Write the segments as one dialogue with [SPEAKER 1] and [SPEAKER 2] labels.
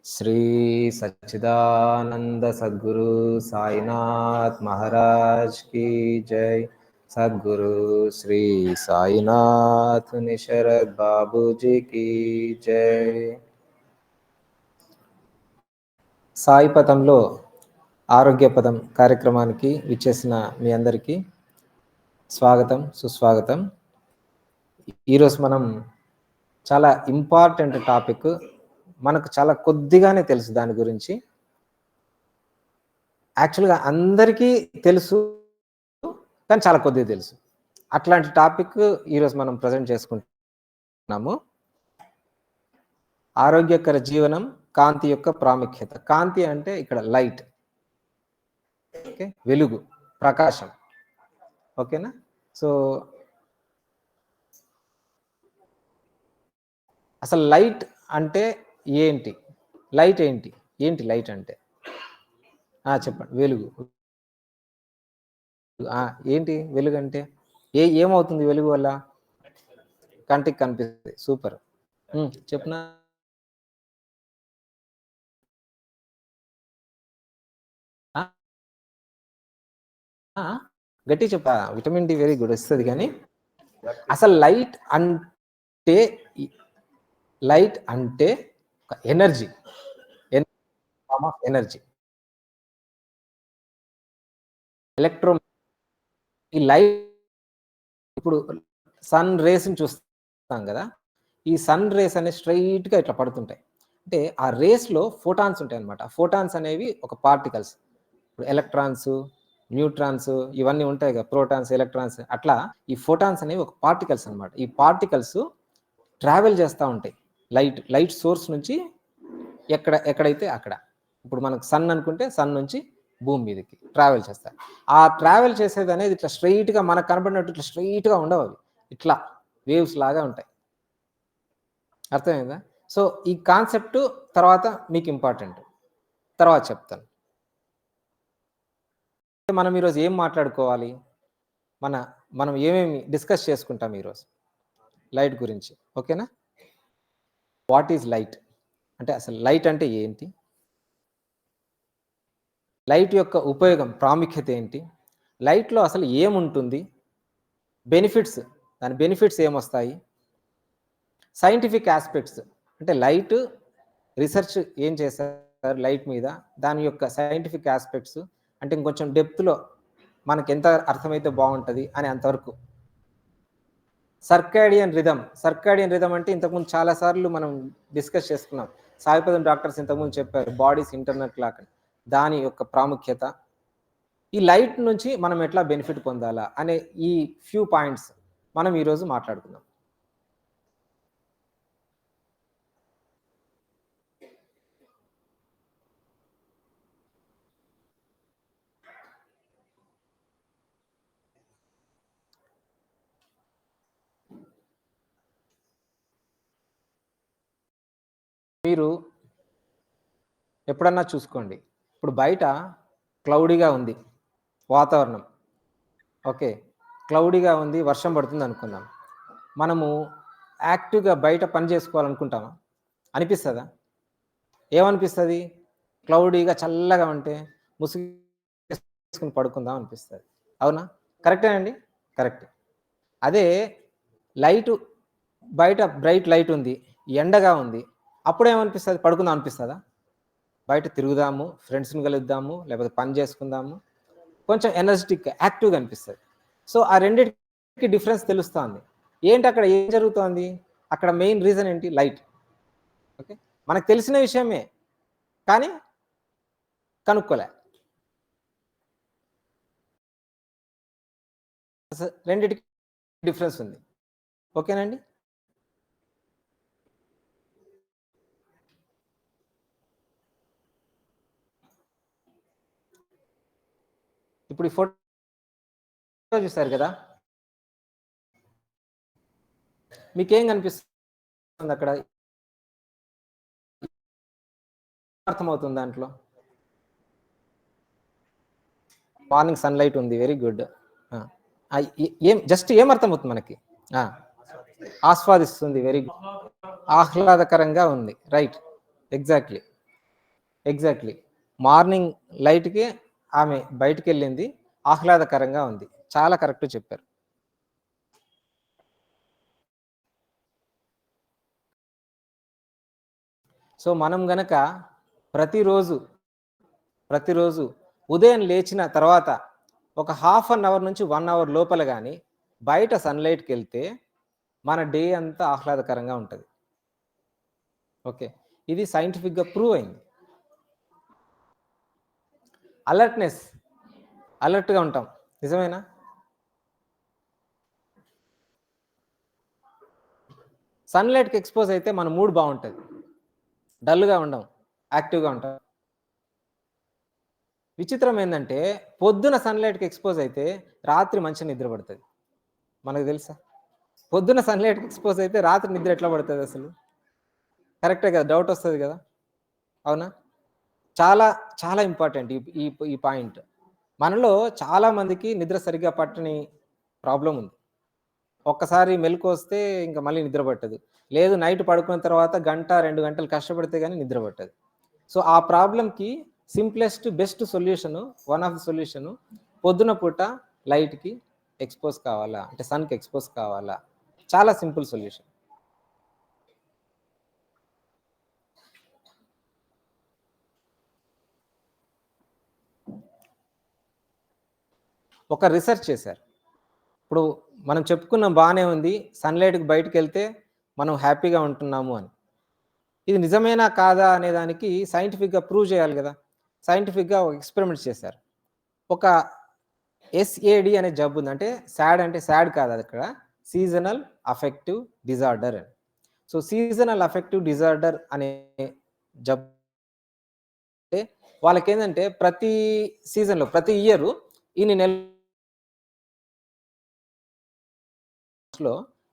[SPEAKER 1] श्री सच्चिदानंद सद्गुरु साईनाथ महाराज की जय। सद्गुरु श्री साईनाथ निशरद बाबू जी की जय। సాయి పదంలో ఆరోగ్య పదం కార్యక్రమానికి విచ్చేసిన మీ అందరికీ స్వాగతం, సుస్వాగతం. ఈరోజు మనం చాలా ఇంపార్టెంట్ టాపిక్, మనకు చాలా కొద్దిగానే తెలుసు దాని గురించి. యాక్చువల్గా అందరికీ తెలుసు కానీ చాలా కొద్దిగా తెలుసు. అట్లాంటి టాపిక్ ఈరోజు మనం ప్రజెంట్ చేసుకుంటున్నాము. ఆరోగ్యకర జీవనం, కాంతి యొక్క ప్రాముఖ్యత. కాంతి అంటే ఇక్కడ లైట్, ఓకే, వెలుగు, ప్రకాశం, ఓకేనా. సో అసలు లైట్ అంటే ఏంటి? లైట్ ఏంటి? ఏంటి లైట్ అంటే? చెప్పండి. వెలుగు ఏంటి? వెలుగు అంటే ఏమవుతుంది వెలుగు వల్ల? కంటికి కనిపిస్తుంది. సూపర్. చెప్పునా. గట్టి చెప్ప. విటమిన్ డి వెరీ గుడ్ వస్తుంది. కానీ అసలు లైట్ అంటే ఎనర్జీ, ఎనర్జీ, ఎలక్ట్రో. ఈ లైట్ ఇప్పుడు సన్ రేస్ని చూస్తాం కదా, ఈ సన్ రేస్ అనేవి స్ట్రైట్గా ఇట్లా పడుతుంటాయి. అంటే ఆ రేస్లో ఫోటాన్స్ ఉంటాయి అన్నమాట. ఫోటాన్స్ అనేవి ఒక పార్టికల్స్. ఇప్పుడు ఎలక్ట్రాన్స్, న్యూట్రాన్స్ ఇవన్నీ ఉంటాయి కదా, ప్రోటాన్స్, ఎలక్ట్రాన్స్. అట్లా ఈ ఫోటాన్స్ అనేవి ఒక పార్టికల్స్ అన్నమాట. ఈ పార్టికల్స్ ట్రావెల్ చేస్తూ ఉంటాయి లైట్ సోర్స్ నుంచి ఎక్కడైతే అక్కడ. ఇప్పుడు మనకు సన్ అనుకుంటే సన్ నుంచి భూమి మీదకి ట్రావెల్ చేస్తారు. ఆ ట్రావెల్ చేసేది అనేది ఇట్లా స్ట్రైట్గా మనకు కనబడినట్టు ఇట్లా స్ట్రైట్గా ఉండవు, అవి ఇట్లా వేవ్స్ లాగా ఉంటాయి. అర్థమైందా? సో ఈ కాన్సెప్ట్ తర్వాత మీకు ఇంపార్టెంట్, తర్వాత చెప్తాను. మనం ఈరోజు ఏం మాట్లాడుకోవాలి, మనం ఏమేమి డిస్కస్ చేసుకుంటాం ఈరోజు లైట్ గురించి, ఓకేనా. వాట్ ఈజ్ లైట్ అంటే, అసలు లైట్ అంటే ఏంటి, లైట్ యొక్క ఉపయోగం, ప్రాముఖ్యత ఏంటి, లైట్లో అసలు ఏముంటుంది, బెనిఫిట్స్, దాని బెనిఫిట్స్ ఏమొస్తాయి, సైంటిఫిక్ ఆస్పెక్ట్స్ అంటే లైట్ రీసెర్చ్ ఏం చేస్తారు లైట్ మీద, దాని యొక్క సైంటిఫిక్ ఆస్పెక్ట్స్ అంటే ఇంకొంచెం డెప్త్లో మనకి ఎంత అర్థమైతే బాగుంటుంది అని అంతవరకు. సర్కాడియన్ రిథం అంటే ఇంతకుముందు చాలాసార్లు మనం డిస్కస్ చేసుకున్నాం. సాయిపదం డాక్టర్స్ ఇంతకుముందు చెప్పారు, బాడీస్ ఇంటర్నల్ క్లాక్, దాని యొక్క ప్రాముఖ్యత, ఈ లైట్ నుంచి మనం ఎట్లా బెనిఫిట్ పొందాలా అనే ఈ ఫ్యూ పాయింట్స్ మనం ఈరోజు మాట్లాడుకుందాం. మీరు ఎప్పుడన్నా చూసుకోండి, ఇప్పుడు బయట క్లౌడీగా ఉంది వాతావరణం, ఓకే, క్లౌడీగా ఉంది, వర్షం పడుతుంది అనుకుందాం. మనము యాక్టివ్గా బయట పని చేసుకోవాలనుకుంటామా? అనిపిస్తుందా? ఏమనిపిస్తుంది? క్లౌడీగా చల్లగా ఉంటే ముసుగుని పడుకుందాం అనిపిస్తుంది, అవునా? కరెక్టేనండి? కరెక్ట్. అదే లైటు బయట బ్రైట్ లైట్ ఉంది, ఎండగా ఉంది, అప్పుడు ఏమనిపిస్తుంది? పడుకుందాం అనిపిస్తుందా? బయట తిరుగుదాము, ఫ్రెండ్స్ని కలుద్దాము, లేకపోతే పని చేసుకుందాము, కొంచెం ఎనర్జెటిక్, యాక్టివ్గా అనిపిస్తుంది. సో ఆ రెండింటికి డిఫరెన్స్ తెలుస్తుంది. ఏంటి అక్కడ ఏం జరుగుతోంది? అక్కడ మెయిన్ రీజన్ ఏంటి? లైట్. ఓకే, మనకు తెలిసిన విషయమే కానీ కనుక్కోలే. రెండింటికి డిఫరెన్స్ ఉంది, ఓకేనండి. ఇప్పుడు ఈ ఫోటో చూస్తారు కదా, మీకేం కనిపిస్తుంది అక్కడ? అర్థమవుతుంది దాంట్లో? మార్నింగ్ సన్లైట్ ఉంది, వెరీ గుడ్. జస్ట్ ఏం అర్థమవుతుంది మనకి? ఆస్వాదిస్తుంది, వెరీ గుడ్. ఆహ్లాదకరంగా ఉంది, రైట్, ఎగ్జాక్ట్లీ. ఎగ్జాక్ట్లీ. మార్నింగ్ లైట్‌కి ఆమె బయటికెళ్ళింది. ఆహ్లాదకరంగా ఉంది. చాలా కరెక్ట్ చెప్పారు. సో, మనం గనక ప్రతిరోజు, ప్రతిరోజు ఉదయం లేచిన తర్వాత ఒక హాఫ్ అన్ అవర్ నుంచి 1 అవర్ లోపల గాని బయట సన్‌లైట్‌కెళ్తే మన డే అంతా ఆహ్లాదకరంగా ఉంటది. ఓకే. ఇది సైంటిఫిక్‌గా ప్రూవ్ అయింది. అలర్ట్‌నెస్, అలర్ట్‌గా ఉంటాం. నిజమేనా? సన్‌లైట్‌కి ఎక్స్‌పోజ్ అయితే మన మూడ్ బావుంటది. డల్‌గా ఉండం. యాక్టివ్‌గా ఉంటాం. విచిత్రం ఏందంటే పొద్దున సన్‌లైట్‌కి ఎక్స్‌పోజ్ అయితే రాత్రి మంచి నిద్ర పడతది. మనకు తెలుసా? పొద్దున సన్‌లైట్‌కి ఎక్స్‌పోజ్ అయితే రాత్రి నిద్ర ఎట్లా పడతదసలు? కరెక్టే కదా! డౌటొస్తది కదా! అవునా? చాలా, చాలా ఇంపార్టెంట్ ఈ ఈ ఈ పాయింట్. మనలో చాలా మందికి నిద్ర సరిగ్గా పట్టని ప్రాబ్లమ్ ఉంది. ఒక్కసారి మెలుకువొస్తే ఇంక మళ్ళీ నిద్ర పట్టదు. లేదు నైట్ పడుకున్న తర్వాత గంట, 2 గంటలు కష్టపడితే గాని నిద్ర పట్టదు. సో, ఆ ప్రాబ్లమ్‌కి simplest best solution one of the solution పొద్దున పూట లైట్‌కి ఎక్స్‌పోజ్ కావాలా? అంటే సన్‌కి ఎక్స్‌పోజ్ కావాలా? చాలా సింపుల్ సొల్యూషన్. ఒక రిసర్చ్ చేశారు. ఇప్పుడు మనం చెప్పుకున్నాం బానే ఉంది. సన్‌లైట్‌కి బయటికెళ్తే మనం హ్యాపీగా ఉంటున్నాము అని. ఇది నిజమేనా? కాదా? అనే దానికి సైంటిఫిక్‌గా ప్రూవ్ చేయాలి గదా! సైంటిఫిక్‌గా ఒక ఎక్స్‌పెరిమెంట్స్ చేశారు. ఒక ఎస్ఏడీ అనే జబ్బుంది. అంటే సాడ్ అంటే సాడ్ కాదక్కడ. సీజనల్ అఫెక్టివ్ డిజార్డర్ అని. సో, సీజనల్ అఫెక్టివ్ డిజార్డర్ అనే జబ్బు వాళ్ళకేందంటే ప్రతి సీజన్‌లో ప్రతి ఇయరు ఇన్ని నెలల్లో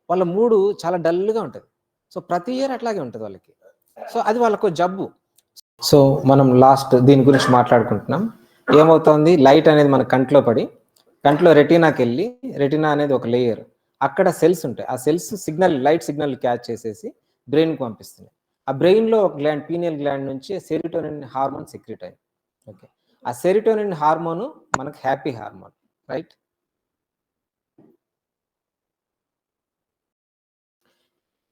[SPEAKER 1] వాళ్ళ మూడు చాలా డల్‌గా ఉంటది. సో, ప్రతి ఇయర్ అట్లాగే ఉంటది వాళ్ళకి. సో, అది వాళ్ళకో జబ్బు. సో, మనం లాస్ట్ దీని గురించి మాట్లాడుకుంటున్నాం. ఏమవుతోంది లైట్ అనేది మన కంట్లో పడి, కంట్లో రెటీనాకెళ్ళి, రెటీనా అనేది ఒక లేయర్. అక్కడ సెల్స్ ఉంటాయి. ఆ cells signal light signal catch చేసేసి బ్రెయిన్‌కి పంపిస్తున్నాయి. ఆ బ్రెయిన్‌లో ఒక గ్లాండ్ పీనియల్ గ్లాండ్ నుంచి సెరోటోనిన్ హార్మోన్ సెక్రీట్ అయింది. ఓకే. ఆ సెరోటోనిన్ హార్మోను మనకు హ్యాపీ హార్మోన్. రైట్?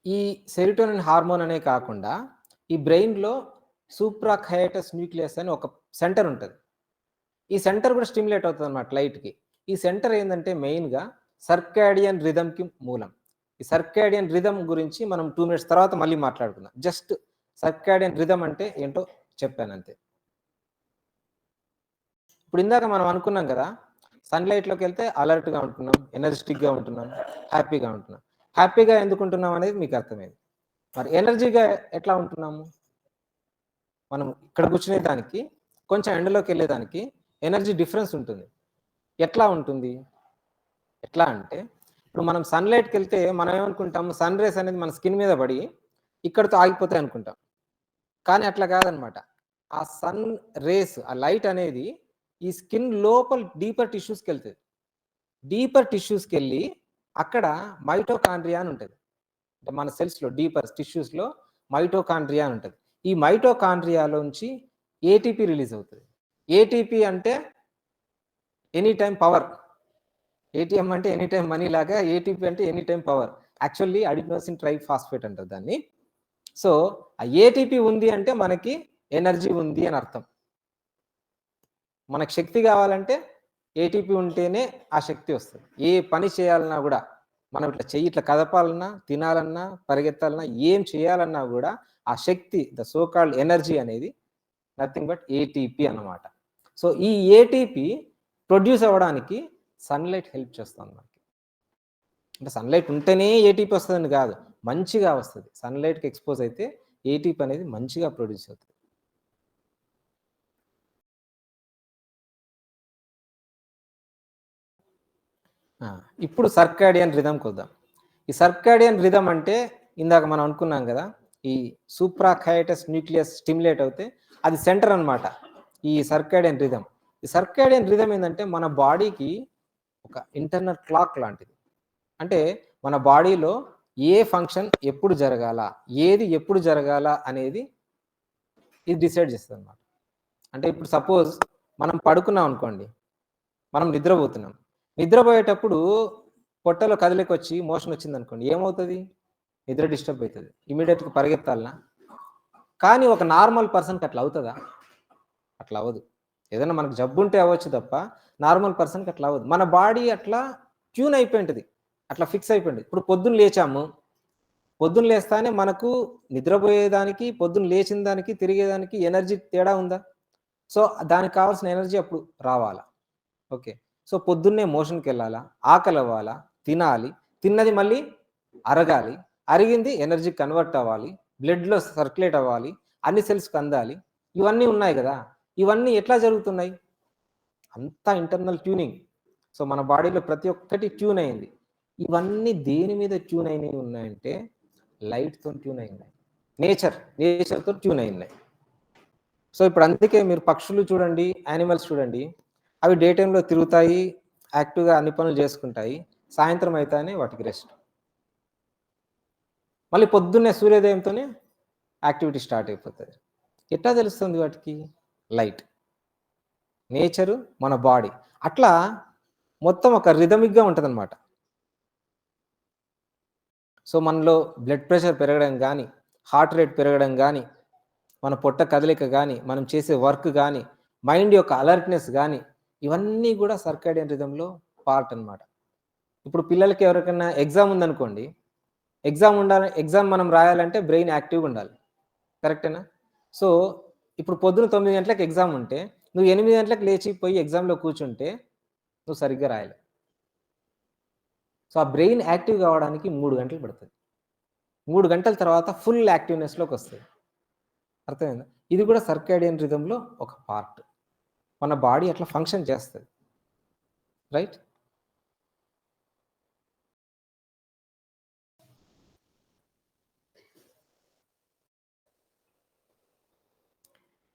[SPEAKER 1] ఈ సెరోటోనిన్ హార్మోన్ అనే కాకుండా ఈ బ్రెయిన్‌లో సూప్రాఖయాటస్ న్యూక్లియస్ అని ఒక సెంటర్ ఉంటది. ఈ సెంటర్ కూడా స్టిమ్యులేట్ అవుతదనమాట లైట్‌కి. ఈ సెంటర్ ఏందంటే మెయిన్‌గా సర్కాడియన్ రిథమ్‌కి మూలం. ఈ సర్కాడియన్ రిథమ్ గురించి మనం 2 మినిట్స్ తర్వాత మళ్ళీ మాట్లాడుకుందాం. జస్ట్ సర్కాడియన్ రిథమ్ అంటే ఏంటో చెప్పానంతే. ఇప్పుడు ఇందాక మనం అనుకున్నాం కదా! సన్‌లైట్‌లోకెళ్తే అలర్ట్‌గా ఉంటున్నాం, ఎనర్జిటిక్‌గా ఉంటున్నాం, హ్యాపీగా ఉంటున్నాం. హ్యాపీగా ఎందుకుంటున్నాం అనేది మీకు అర్థమైంది. మరి ఎనర్జీగా ఎట్లా ఉంటున్నాము? మనం ఇక్కడ కూర్చునే దానికి, కొంచెం ఎండలోకెళ్ళేదానికి ఎనర్జీ డిఫరెన్స్ ఉంటుంది. ఎట్లా ఉంటుంది? ఎట్లా అంటే, ఇప్పుడు మనం సన్‌లైట్‌కెళ్తే మనం ఏమనుకుంటాం, సన్ రేస్ అనేది మన స్కిన్ మీద పడి, ఇక్కడితో ఆగిపోతాయి అనుకుంటాం. కానీ అట్లా కాదనమాట. ఆ సన్ రేస్, ఆ లైట్ అనేది ఈ స్కిన్ లోపల డీపర్ టిష్యూస్‌కెళ్తది. డీపర్ టిష్యూస్‌కెళ్ళి అక్కడ మైటోకాండ్రియా అని ఉంటది. అంటే మన సెల్స్‌లో డీపర్ టిష్యూస్‌లో మైటోకాండ్రియా అని ఉంటది. ఈ మైటోకాండ్రియాలోంచి ఏటీపీ రిలీజ్ అవుతది. ఏటీపీ అంటే ఎనీ టైమ్ పవర్. ఏటీఎం అంటే ఎనీ టైమ్ మనీ లాగా ఏటీపీ అంటే any time power. Actually adenosine try phosphate అంటారు దాన్ని. సో, ఆ ఏటీపీ ఉంది అంటే మనకి ఎనర్జీ ఉంది అని అర్థం. మనకు శక్తి కావాలంటే ఏటీపీ ఉంటేనే ఆ శక్తి వస్తది. ఏ పని చేయాలన్నా గూడా, మనం ఇట్లా చెయ్యి ఇట్లా కదపాలన్నా, తినాలన్నా, పరిగెత్తాలన్నా, ఏం చేయాలన్నా గూడా ఆ శక్తి ద సో కాల్డ్ ఎనర్జీ అనేది నథింగ్ బట్ ఏటీపీ అన్నమాట. సో, ఈ ఏటీపీ ప్రొడ్యూస్ అవ్వడానికి సన్‌లైట్ హెల్ప్ చేస్తుంది మనకి. అంటే సన్‌లైట్ ఉంటేనే ఏటీపీ వస్తదని గాదు. మంచిగా వస్తది. సన్‌లైట్‌కి ఎక్స్‌పోజ్ అయితే ఏటీపీ అనేది మంచిగా ప్రొడ్యూస్ అవుతది. ఆ! ఇప్పుడు సర్కాడియన్ రిథమ్‌కొద్దాం. ఈ సర్కాడియన్ రిథమ్ అంటే ఇందాక మనం అనుకున్నాం గదా! ఈ సూప్రాఖయాటస్ న్యూక్లియస్ స్టిమ్యులేట్ అవుతే అది సెంటర్ అన్నమాట. ఈ సర్కాడియన్ రిథమ్. ఈ సర్కాడియన్ రిథమ్ ఏందంటే మన బాడీకి ఒక ఇంటర్నల్ క్లాక్ లాంటిది. అంటే మన బాడీలో ఏ ఫంక్షన్ ఎప్పుడు జరగాల? ఏది ఎప్పుడు జరగాల అనేది ఇది డిసైడ్ చేస్తదనమాట. అంటే ఇప్పుడు సపోజ్ మనం పడుకున్నాం అనుకోండి, మనం నిద్రపోతున్నాం. నిద్రపోయేటప్పుడు పొట్టలో కదలికొచ్చి మోషన్ వచ్చిందనుకోండి, ఏమవుతది? నిద్ర డిస్టర్బ్ అయితది. ఇమ్మీడియేట్‌గా పరిగెత్తాలనా? కానీ ఒక నార్మల్ పర్సన్‌కి అట్లా అవుతదా? అట్లా అవ్వదు. ఏదైనా మనకు జబ్బుంటే అవ్వచ్చు తప్ప, నార్మల్ పర్సన్‌కి అట్లా అవ్వదు. మన బాడీ అట్లా ట్యూన్ అయిపోయింటది. అట్లా ఫిక్స్ అయిపోయింది. ఇప్పుడు పొద్దున్న లేచాము. పొద్దున్న లేస్తానే మనకు నిద్రపోయేదానికి, పొద్దున్న లేచిన దానికి, తిరిగేదానికి ఎనర్జీ తేడా ఉందా? సో, దానికి కావాల్సిన ఎనర్జీ అప్పుడు రావాలా. ఓకే. సో, పొద్దున్నే మోషన్‌కెళ్ళాలా, ఆకలవ్వాలా, తినాలి, తిన్నది మళ్ళీ అరగాలి, అరిగింది ఎనర్జీకి కన్వర్ట్ అవ్వాలి, బ్లడ్‌లో సర్క్యులేట్ అవ్వాలి, అన్ని సెల్స్‌కి అందాలి. ఇవన్నీ ఉన్నాయి గదా! ఇవన్నీ ఎట్లా జరుగుతున్నాయి? అంతా ఇంటర్నల్ ట్యూనింగ్. సో, మన బాడీలో ప్రతి ఒక్కటి ట్యూన్ అయింది. ఇవన్నీ దేని మీద ట్యూన్ అయినయి ఉన్నాయంటే, లైట్‌తోని ట్యూన్ అయ్యున్నాయి. నేచర్‌తో ట్యూన్ అయ్యున్నాయి. సో, ఇప్పుడు అందుకే మీరు పక్షులు చూడండి, యానిమల్స్ చూడండి. అవి డే టైమ్‌లో తిరుగుతాయి, యాక్టివ్‌గా అన్ని పనులు జేసుకుంటాయి. సాయంత్రం అయితానే వాటికి రెస్ట్. మళ్ళీ పొద్దున్నే సూర్యోదయంతోనే యాక్టివిటీ స్టార్ట్ అయిపోతది. ఎట్లా తెలుస్తుంది వాటికి? లైట్. నేచరు, మన బాడీ. అట్లా మొత్తం ఒక రిథమిక్‌గా ఉంటదనమాట. సో, మనలో బ్లడ్ ప్రెషర్ పెరగడం గానీ, హార్ట్ రేట్ పెరగడం గానీ, మన పొట్ట కదలిక గానీ, మనం చేసే వర్క్ గానీ, మైండ్ యొక్క అలర్ట్‌నెస్ గానీ, ఇవన్నీ గూడా సర్కాడియన్ రిథమ్‌లో పార్ట్ అనమాట. ఇప్పుడు పిల్లలకి ఎవరికన్నా ఎగ్జామ్ ఉందనుకోండి, ఎగ్జామ్ మనం రాయాలంటే బ్రెయిన్ యాక్టివ్‌గా ఉండాలి. కరెక్టేనా? సో, ఇప్పుడు పొద్దున 9 గంటలకు ఎగ్జామ్ ఉంటే, నువ్వు 8 గంటలకు లేచి పోయి ఎగ్జామ్‌లో కూర్చుంటే, నువ్వు సరిగ్గా రాయలేవు. సో, ఆ బ్రెయిన్ యాక్టివ్ కావడానికి 3 గంటలు పడతది. 3 గంటల తర్వాత ఫుల్ యాక్టివ్‌నెస్‌లోకొస్తది. అర్థమైందా? ఇది కూడా సర్కాడియన్ రిథమ్‌లో ఒక పార్ట్. మన బాడీ అట్లా ఫంక్షన్ చేస్తది. రైట్?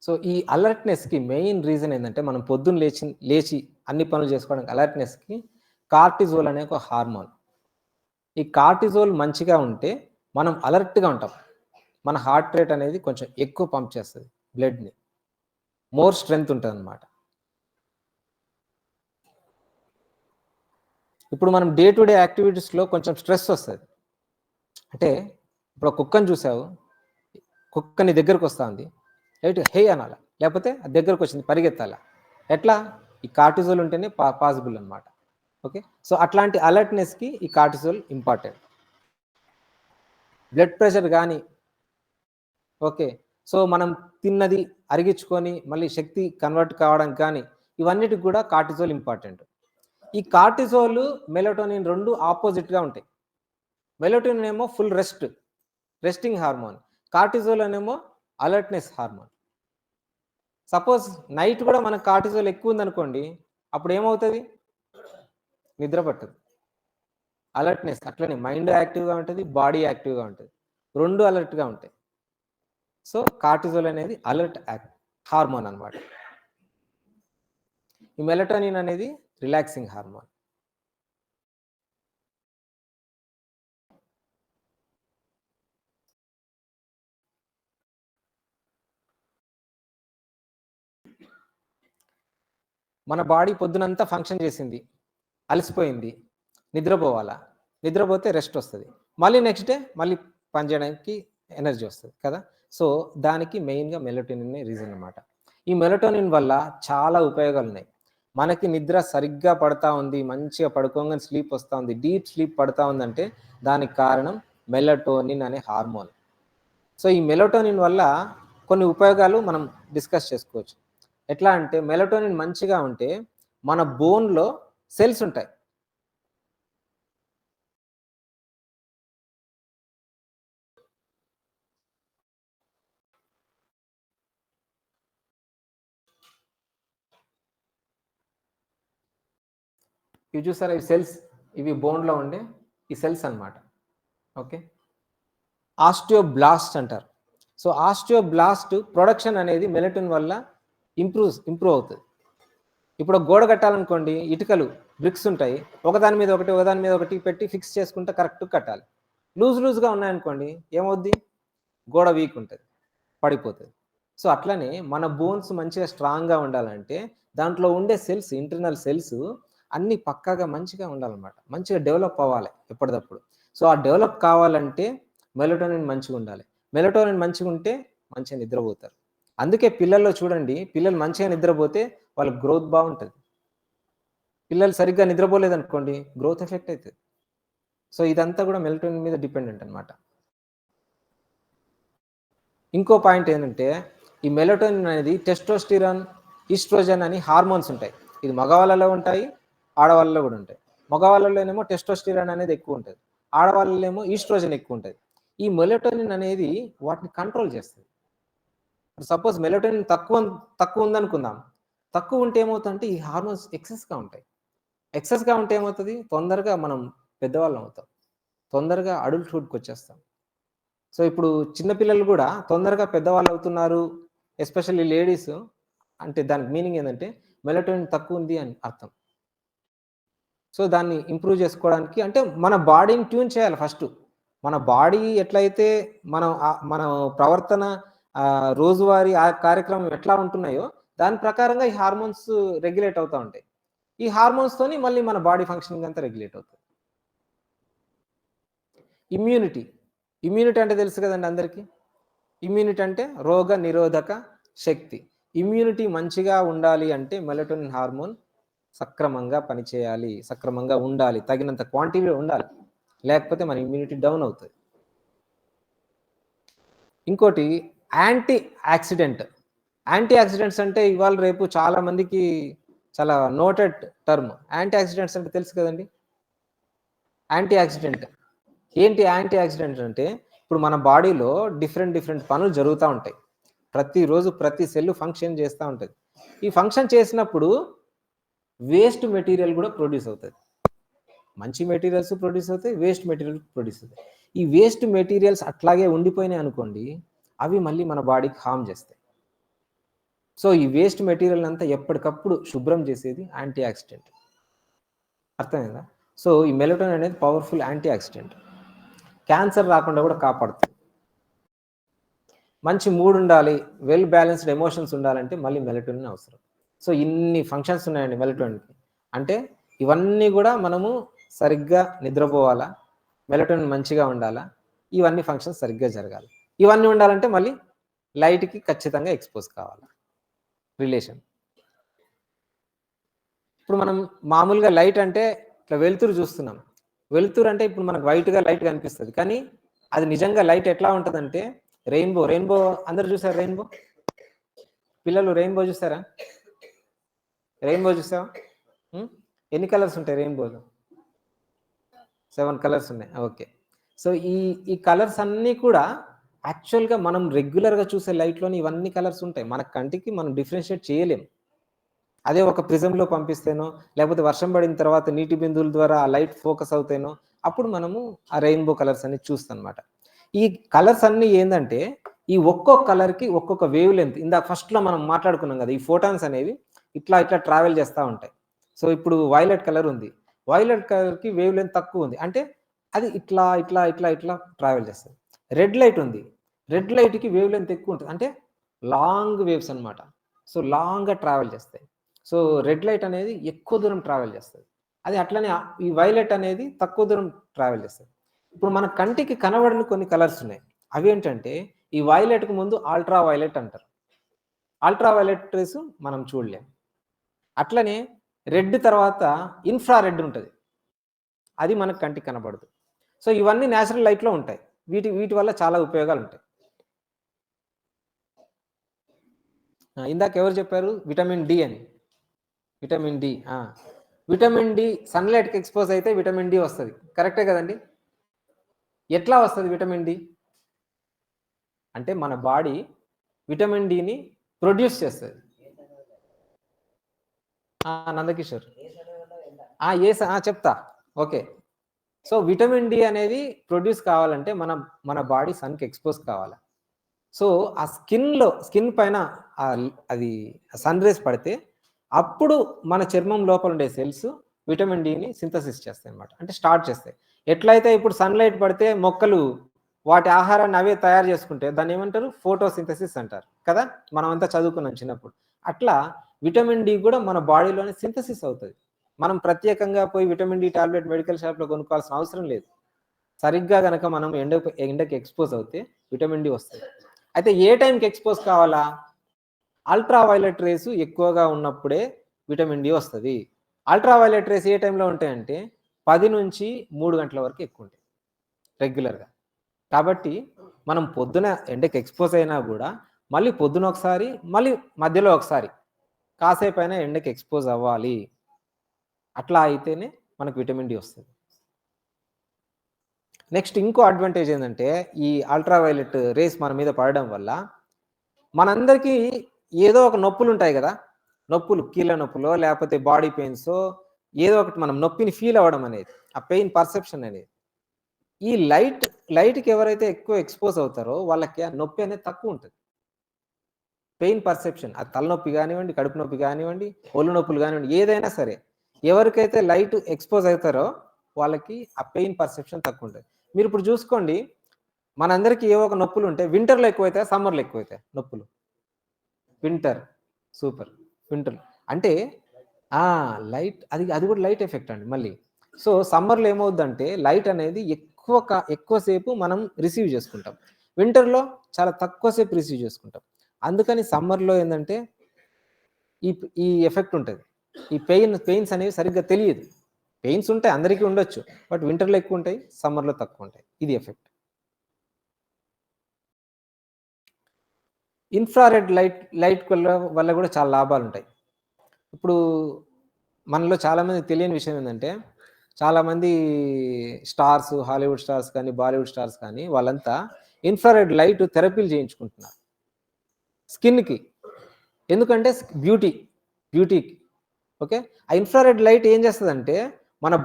[SPEAKER 1] సో, ఈ అలర్ట్‌నెస్‌కి మెయిన్ రీజన్ ఏందంటే, మనం పొద్దున్న లేచి అన్ని పనులు చేసుకోవడానికి అలర్ట్‌నెస్‌కి కార్టిజోల్ అనే ఒక హార్మోన్. ఈ కార్టిజోల్ మంచిగా ఉంటే మనం అలర్ట్‌గా ఉంటాం. మన హార్ట్ రేట్ అనేది కొంచెం ఎక్కువ పంప్ చేస్తది బ్లడ్‌ని. మోర్ స్ట్రెంత్ ఉంటదనమాట. ఇప్పుడు మనం డే టు డే యాక్టివిటీస్‌లో కొంచెం స్ట్రెస్ ఒస్తది. అంటే ఇప్పుడు ఒక కుక్కని చూసావు, కుక్క నీ దగ్గరకొస్తా ఉంది. రైట్ హే అనాల. లేకపోతే అది దగ్గరకొచ్చింది పరిగెత్తాల. ఎట్లా? ఈ కార్టిజోల్ ఉంటేనే పాసిబుల్ అనమాట. ఓకే. సో, అట్లాంటి అలర్ట్‌నెస్‌కి ఈ కార్టిజోల్ ఇంపార్టెంట్. బ్లడ్ ప్రెషర్ గాని ఓకే. సో, మనం తిన్నది అరిగించుకొని మళ్ళీ శక్తి కన్వర్ట్ కావడానికి గాని, ఇవన్నిటికి కూడా కార్టిజోల్ ఇంపార్టెంట్. ఈ కార్టిజోల్, మెలటోనిన్ 2 ఆపోజిట్‌గా ఉంటాయి. మెలటోనిన్ ఏమో ఫుల్ రెస్టింగ్ హార్మోన్. కార్టిజోల్ అనేమో అలర్ట్‌నెస్ హార్మోన్. సపోజ్ నైట్ కూడా మనకు కార్టిజోల్ ఎక్కువుందనుకోండి, అప్పుడేమవుతది? నిద్ర పట్టదు. అలర్ట్‌నెస్ అట్లనే మైండ్ యాక్టివ్‌గా ఉంటది, బాడీ యాక్టివ్‌గా ఉంటది. 2 అలర్ట్‌గా ఉంటాయి. సో, కార్టిజోల్ అనేది అలర్ట్ హార్మోన్ అన్నమాట. ఈ మెలటోనిన్ అనేది రిలాక్సింగ్ హార్మోన్. మన బాడీ పొద్దునంతా ఫంక్షన్ చేసింది. అలసిపోయింది. నిద్రపోవాలా. నిద్రపోతే రెస్ట్ ఒస్తది. మళ్ళీ నెక్స్ట్ డే మళ్ళీ పని చేయడానికి ఎనర్జీ ఒస్తది కదా! సో, దానికి మెయిన్‌గా మెలటోనినే రీజన్ అన్నమాట. ఈ మెలటోనిన్ వల్ల చాలా ఉపయోగాలున్నాయి. మనకి నిద్ర సరిగ్గా పడతా ఉంది. మంచిగా పడుకోంగానే స్లీప్ ఒస్తా ఉంది. డీప్ స్లీప్ పడతా ఉందంటే దానికి కారణం మెలటోనిన్ అనే హార్మోన్. సో, ఈ మెలటోనిన్ వల్ల కొన్ని ఉపయోగాలు మనం డిస్కస్ చేసుకోవచ్చు. ఎట్లా అంటే మెలటోనిన్ మంచిగా ఉంటే మన బోన్‌లో సెల్స్ ఉంటాయి. ఇవి చూసారా ఈ సెల్స్ ఇవి బోన్‌లో ఉండే ఈ సెల్స్ అన్నమాట. ఓకే. ఆస్టియోబ్లాస్ట్ అంటారు. సో, ఆస్టియోబ్లాస్ట్ ప్రొడక్షన్ అనేది మెలటోనిన్ వల్ల ఇంప్రూవ్ అవుతది. ఇప్పుడు ఒక గోడ కట్టాలనుకోండి ఇటుకలు బ్రిక్స్ ఉంటాయి. ఒకదాని మీద ఒకటి, ఒకదాని మీద ఒకటి పెట్టి ఫిక్స్ చేసుకుంటే కరెక్ట్‌గా కట్టాలి. లూజ్‌గా ఉన్నాయనుకోండి ఏమవుద్ది? గోడ వీక్ ఉంటది. పడిపోతది. సో అట్లనే మన బోన్స్ మంచిగా స్ట్రాంగ్‌గా ఉండాలంటే దాంట్లో ఉండే సెల్స్, ఇంటర్నల్ సెల్స్ అన్నీ పక్కాగా మంచిగా ఉండాలన్నమాట. మంచిగా డెవలప్ అవ్వాలి ఎప్పటిదప్పుడు. సో ఆ డెవలప్ కావాలంటే మెలటోనిన్ మంచిగుండాలి. మెలటోనిన్ మంచిగుంటే మంచిగా నిద్రపోతారు. అందుకే పిల్లల్లో చూడండి, పిల్లలు మంచిగా నిద్రపోతే వాళ్ళ గ్రోత్ బావుంటది. పిల్లలు సరిగ్గా నిద్రపోలేదనుకోండి, గ్రోత్ ఎఫెక్ట్ అయితది. సో ఇదంతా కూడా మెలటోనిన్ మీద డిపెండెంట్ అన్నమాట. ఇంకో పాయింట్ ఏంటంటే, ఈ మెలటోనిన్ అనేది టెస్టోస్టిరాన్, ఈస్ట్రోజన్ అని హార్మోన్స్ ఉంటాయి. ఇది మగవాళ్ళలో ఉంటాయి, ఆడవాళ్ళలో కూడా ఉంటాయి. మగవాళ్ళలోనేమో టెస్టోస్టిరాన్ అనేది ఎక్కువ ఉంటది. ఆడవాళ్ళలో ఈస్ట్రోజన్ ఎక్కువ ఉంటది. ఈ మెలటోనిన్ అనేది వాటిని కంట్రోల్ చేస్తది. సపోజ్ మెలటోనిన్ తక్కువ ఉందనుకుందాం. తక్కువ ఉంటే ఏమవుతుందంటే ఈ హార్మోన్స్ ఎక్సెస్‌గా ఉంటాయి. ఎక్సెస్‌గా ఉంటే ఏమవుతది? తొందరగా మనం పెద్దవాళ్ళం అవుతాం. తొందరగా అడల్ట్‌హుడ్‌కొచ్చేస్తాం. సో, ఇప్పుడు చిన్న పిల్లలు గూడా తొందరగా పెద్దవాళ్ళవుతున్నారు. ఎస్పెషల్లీ లేడీస్ అంటే దానికి మీనింగ్ ఏందంటే మెలటోనిన్ తక్కువుంది అని అర్థం. సో, దాన్ని ఇంప్రూవ్ చేసుకోవడానికి అంటే మన బాడీని ట్యూన్ చేయాలి ఫస్టు. మన బాడీ ఎట్లయితే మన ప్రవర్తన రోజువారీ ఆ కార్యక్రమం ఎట్లా ఉంటున్నాయో దాని ప్రకారంగా ఈ హార్మోన్స్ రెగ్యులేట్ అవుతా ఉంటాయి. ఈ హార్మోన్స్‌తోని మళ్ళీ మన బాడీ ఫంక్షనింగ్ అంతా రెగ్యులేట్ అవుతది. ఇమ్యూనిటీ. ఇమ్యూనిటీ అంటే తెలుసు కదండీ అందరికి. ఇమ్యూనిటీ అంటే రోగ నిరోధక శక్తి. ఇమ్యూనిటీ మంచిగా ఉండాలి అంటే మెలటోనిన్ హార్మోన్ సక్రమంగా పనిచేయాలి. సక్రమంగా ఉండాలి. తగినంత క్వాంటిటీలో ఉండాలి. లేకపోతే మన ఇమ్యూనిటీ డౌన్ అవుతది. ఇంకోటి యాంటీ యాక్సిడెంట్. యాంటీ యాక్సిడెంట్స్ అంటే ఇవాళ రేపు చాలా మందికి చాలా నోటెడ్ టర్మ్. యాంటీ యాక్సిడెంట్స్ అంటే తెలుసు కదండీ! Anti accident. ఏంటి యాంటీ యాక్సిడెంట్ అంటే, ఇప్పుడు మన బాడీలో డిఫరెంట్ పనులు జరుగుతా ఉంటాయి. ప్రతిరోజు ప్రతి సెల్ ఫంక్షన్ చేస్తా ఉంటది. ఈ ఫంక్షన్ చేసినప్పుడు వేస్ట్ మెటీరియల్ కూడా ప్రొడ్యూస్ అవుతది. మంచి మెటీరియల్స్ ప్రొడ్యూస్ అవుతాయి. వేస్ట్ మెటీరియల్ ప్రొడ్యూస్ అవుతాయి. ఈ వేస్ట్ మెటీరియల్స్ అట్లాగే ఉండిపోయినాయి అనుకోండి, అవి మళ్ళీ మన బాడీకి హార్మ్ చేస్తాయి. సో, ఈ వేస్ట్ మెటీరియల్ అంతా ఎప్పటికప్పుడు శుభ్రం చేసేది యాంటీ యాక్సిడెంట్. అర్థమైందా? సో, ఈ మెలటోనిన్ అనేది పవర్‌ఫుల్ యాంటీ యాక్సిడెంట్. క్యాన్సర్ రాకుండా కూడా కాపాడుతుంది. మంచి మూడ్ ఉండాలి, వెల్ బ్యాలెన్స్డ్ ఎమోషన్స్ ఉండాలంటే మళ్ళీ మెలటోనిన్ అవసరం. సో, ఇన్ని ఫంక్షన్స్ ఉన్నాయండి మెలటోనిన్‌కి. అంటే ఇవన్నీ కూడా మనము సరిగ్గా నిద్రపోవాలా, మెలటోనిన్ మంచిగా ఉండాలా, ఇవన్నీ ఫంక్షన్స్ సరిగ్గా జరగాలి. ఇవన్నీ ఉండాలంటే మళ్ళీ లైట్‌కి ఖచ్చితంగా ఎక్స్‌పోజ్ కావాలి. రిలేషన్. ఇప్పుడు మనం మామూలుగా లైట్ అంటే ఇట్లా వెలుతురు చూస్తున్నాం. వెలుతురు అంటే ఇప్పుడు మనకు వైట్‌గా లైట్ కనిపిస్తది. కానీ అది నిజంగా లైట్ ఎట్లా ఉంటదంటే రెయిన్బో అందరూ చూసారా రెయిన్బో? పిల్లలు రెయిన్బో చూసారా? రెయిన్బో చూసావా? హ్మ్. ఎన్ని కలర్స్ ఉంటాయి రెయిన్బోలో? 7 కలర్స్ ఉన్నాయి. ఓకే. సో, ఈ కలర్స్ అన్నీ కూడా యాక్చువల్‌గా మనం రెగ్యులర్‌గా చూసే లైట్‌లోని ఇవన్నీ కలర్స్ ఉంటాయి. మన కంటికి మనం డిఫరెన్షియేట్ చేయలేం. అదే ఒక ప్రిజంలో పంపిస్తేనో, లేకపోతే వర్షం పడిన తర్వాత నీటి బిందువుల ద్వారా ఆ లైట్ ఫోకస్ అవుతేనో, అప్పుడు మనము ఆ రెయిన్బో కలర్స్ అనేది చూస్తామన్నమాట. ఈ కలర్స్ అన్నీ ఏందంటే, ఈ ఒక్కొక్క కలర్‌కి ఒక్కొక్క వేవ్ లెంత్ ఇందాక ఫస్ట్‌లో మనం మాట్లాడుకున్నాం గదా! ఈ ఫోటాన్స్ అనేవి ఇట్లా ట్రావెల్ చేస్తా ఉంటాయి. సో, ఇప్పుడు వైలెట్ కలర్ ఉంది. వైలెట్ కలర్‌కి వేవ్ లెంత్ తక్కువుంది. అంటే అది ఇట్లా ట్రావెల్ చేస్తది. రెడ్ లైట్ ఉంది. రెడ్ లైట్‌కి వేవ్ లెంత్ ఎక్కువుంటది. అంటే లాంగ్ వేవ్స్ అన్నమాట. సో, లాంగ్‌గా ట్రావెల్ చేస్తాయి. సో, రెడ్ లైట్ అనేది ఎక్కువ దూరం ట్రావెల్ చేస్తది. అది అట్లనే ఈ వైలెట్ అనేది తక్కువ దూరం ట్రావెల్ చేస్తది. ఇప్పుడు మన కంటికి కనబడని కొన్ని కలర్స్ ఉన్నాయి. అవేంటంటే ఈ వైలెట్‌కి ముందు అల్ట్రా వైలెట్ అంటారు. అల్ట్రా వైలెట్ రేస్ మనం చూడలేం. అట్లనే రెడ్ తర్వాత ఇన్‌ఫ్రా రెడ్ ఉంటది. అది మనకు కంటికి కనబడదు. సో, ఇవన్నీ నేచురల్ లైట్‌లో ఉంటాయి. వీటి వల్ల చాలా ఉపయోగాలుంటాయి. ఇందాక ఎవరు చెప్పారు? విటమిన్ డి అని. Vitamin D. విటమిన్ డి సన్‌లైట్‌కి ఎక్స్‌పోజ్ అయితే విటమిన్ డి వస్తది. కరెక్టే గదండీ! ఎట్లా వస్తది విటమిన్ డి? అంటే మన బాడీ విటమిన్ డిని ప్రొడ్యూస్ చేస్తది. నందకిషోర్. చెప్తా. ఓకే. సో, విటమిన్ డి అనేది ప్రొడ్యూస్ కావాలంటే మన బాడీ సన్‌కి ఎక్స్‌పోజ్ కావాలి. సో, ఆ స్కిన్ పైన అది సన్ రేస్ పడితే, అప్పుడు మన చర్మం లోపల ఉండే సెల్స్ విటమిన్ డిని సింథసిస్ చేస్తాయన్నమాట. అంటే స్టార్ట్ చేస్తాయి. ఎట్లయితే ఇప్పుడు సన్‌లైట్ పడితే మొక్కలు వాటి ఆహారాన్ని అవే తయారు చేసుకుంటే దాన్ని ఏమంటారు? ఫోటోసింథసిస్ అంటారు కదా! మనమంతా చదువుకున్నాం చిన్నప్పుడు. అట్లా విటమిన్ డి కూడా మన బాడీలోనే సింథసిస్ అవుతది. మనం ప్రత్యేకంగా పోయి విటమిన్ డి టాబ్లెట్ మెడికల్ షాప్‌లో కొనుక్కోవాల్సిన అవసరం లేదు. సరిగ్గా గనక మనం ఎండకి ఎక్స్‌పోజ్ అవుతే విటమిన్ డి వస్తది. అయితే ఏ టైంకి ఎక్స్‌పోజ్ కావాలా? అల్ట్రా వయలెట్ రేస్ ఎక్కువగా ఉన్నప్పుడే విటమిన్ డి వస్తది. అల్ట్రా వయలెట్ రేస్ ఏ టైంలో ఉంటాయంటే 10-3 గంటల వరకు ఎక్కువుంటాయి రెగ్యులర్‌గా. కాబట్టి మనం పొద్దున ఎండకి ఎక్స్‌పోజ్ అయినా గూడా మళ్ళీ పొద్దున ఒకసారి, మళ్ళీ మధ్యలో ఒకసారి కాసేపైనా ఎండకి ఎక్స్‌పోజ్ అవ్వాలి. అట్లా అయితేనే మనకు విటమిన్ డి వస్తది. నెక్స్ట్ ఇంకో అడ్వాంటేజ్ ఏందంటే, ఈ అల్ట్రా వయలెట్ రేస్ మన మీద పడడం వల్ల, మనందరికీ ఏదో ఒక నొప్పులుంటాయి గదా! నొప్పులు, కీళ్ళ నొప్పులో, లేపోతే బాడీ పెయిన్సో, ఏదో ఒకటి మనం నొప్పిని ఫీల్ అవ్వడం అనేది. ఆ పెయిన్ పర్సెప్షన్ అనేది. ఈ లైట్‌కి ఎవరైతే ఎక్కువ ఎక్స్‌పోజ్ అవుతారో, వాళ్ళకి ఆ నొప్పి అనేది తక్కువుంటది. Pain perception. అది తలనొప్పి గానివ్వండి, కడుపు నొప్పి గానివ్వండి, ఒళ్ళు నొప్పులు గానివ్వండి, ఏదైనా సరే. ఎవరికైతే లైట్ ఎక్స్‌పోజ్ అయితారో, వాళ్ళకి ఆ పెయిన్ పర్సెప్షన్ తక్కువుంటది. మీరిప్పుడు జూసుకోండి, మనందరికీ ఏవో ఒక నొప్పులుంటాయి. వింటర్‌లో ఎక్కువైతాయా? సమ్మర్‌లో ఎక్కువైతాయా నొప్పులు? వింటర్. సూపర్. వింటర్. అంటే ఆ! అది గూడా లైట్ ఎఫెక్ట్ అండి మళ్ళీ. సో, సమ్మర్‌లో ఏమవుద్దంటే, లైట్ అనేది ఎక్కువ సేపు మనం రిసీవ్ జేసుకుంటాం. వింటర్‌లో చాలా తక్కువ సేపు రిసీవ్ జేసుకుంటాం. అందుకని సమ్మర్‌లో ఏందంటే, ఈ ఎఫెక్ట్ ఉంటది. ఈ పెయిన్స్ అనేవి సరిగ్గా తెలియదు. పెయిన్స్ ఉంటాయి, అందరికీ ఉండొచ్చు. బట్ వింటర్‌లో ఎక్కువుంటాయి, సమ్మర్‌లో తక్కువుంటాయి. ఇది ఎఫెక్ట్. ఇన్‌ఫ్రారెడ్ లైట్ వల్ల గూడా చాలా లాభాలుంటాయి. ఇప్పుడు మనలో చాలామందికి తెలియని విషయం ఏందంటే, చాలామంది హాలీవుడ్ స్టార్స్ కానీ, బాలీవుడ్ స్టార్స్ కానీ వాళ్ళంతా ఇన్‌ఫ్రారెడ్ లైట్ థెరపీలు చేయించుకుంటున్నారు స్కిన్‌కి. ఎందుకంటే బ్యూటీకి. ఓకే. ఆ ఇన్‌ఫ్రారెడ్ లైట్ ఏం చేస్తదంటే, మన